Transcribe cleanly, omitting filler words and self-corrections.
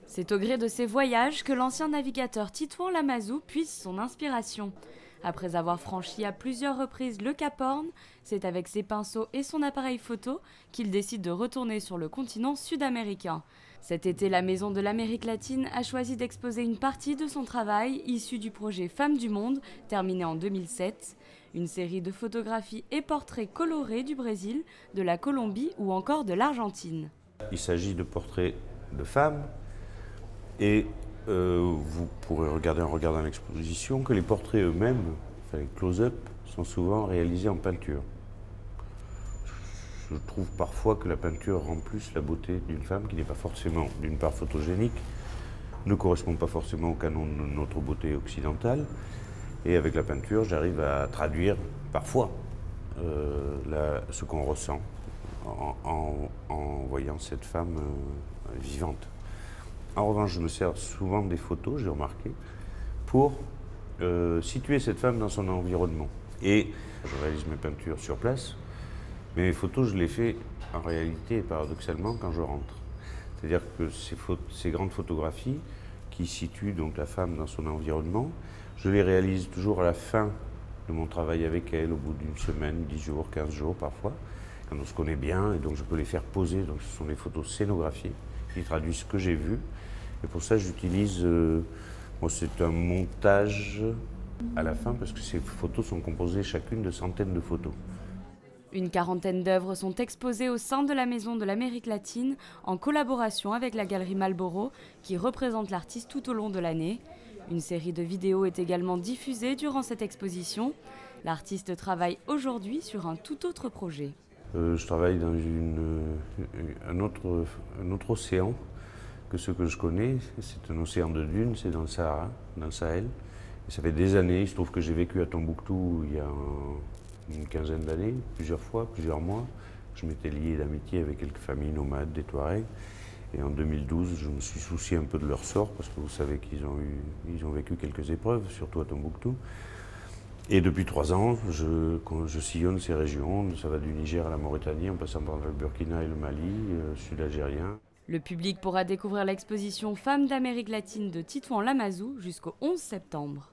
C'est au gré de ses voyages que l'ancien navigateur Titouan Lamazou puise son inspiration. Après avoir franchi à plusieurs reprises le Cap Horn, c'est avec ses pinceaux et son appareil photo qu'il décide de retourner sur le continent sud-américain. Cet été, la Maison de l'Amérique latine a choisi d'exposer une partie de son travail issu du projet Femmes du Monde, terminé en 2007. Une série de photographies et portraits colorés du Brésil, de la Colombie ou encore de l'Argentine. Il s'agit de portraits de femmes et vous pourrez regarder en regardant l'exposition que les portraits eux-mêmes, enfin les close-up, sont souvent réalisés en peinture. Je trouve parfois que la peinture rend plus la beauté d'une femme qui n'est pas forcément, d'une part, photogénique, ne correspond pas forcément au canon de notre beauté occidentale. Et avec la peinture, j'arrive à traduire parfois ce qu'on ressent en voyant cette femme vivante. En revanche, je me sers souvent des photos, j'ai remarqué, pour situer cette femme dans son environnement. Et je réalise mes peintures sur place, mais mes photos, je les fais en réalité, paradoxalement, quand je rentre. C'est-à-dire que ces grandes photographies qui situent donc la femme dans son environnement, je les réalise toujours à la fin de mon travail avec elle, au bout d'une semaine, 10 jours, 15 jours parfois, quand on se connaît bien, et donc je peux les faire poser. Donc ce sont des photos scénographiées qui traduisent ce que j'ai vu. Et pour ça, j'utilise, c'est un montage à la fin, parce que ces photos sont composées chacune de centaines de photos. Une quarantaine d'œuvres sont exposées au sein de la Maison de l'Amérique latine en collaboration avec la galerie Malboro qui représente l'artiste tout au long de l'année. Une série de vidéos est également diffusée durant cette exposition. L'artiste travaille aujourd'hui sur un tout autre projet. Je travaille dans un autre océan que ce que je connais. C'est un océan de dunes, c'est dans le Sahara, dans le Sahel. Et ça fait des années, il se trouve que j'ai vécu à Tombouctou il y a une quinzaine d'années, plusieurs fois, plusieurs mois. Je m'étais lié d'amitié avec quelques familles nomades des Touaregs. Et en 2012, je me suis soucié un peu de leur sort, parce que vous savez qu'ils ont vécu quelques épreuves, surtout à Tombouctou. Et depuis 3 ans, je sillonne ces régions. Ça va du Niger à la Mauritanie, en passant par le Burkina et le Mali, sud algérien. Le public pourra découvrir l'exposition Femmes d'Amérique latine de Titouan Lamazou jusqu'au 11 septembre.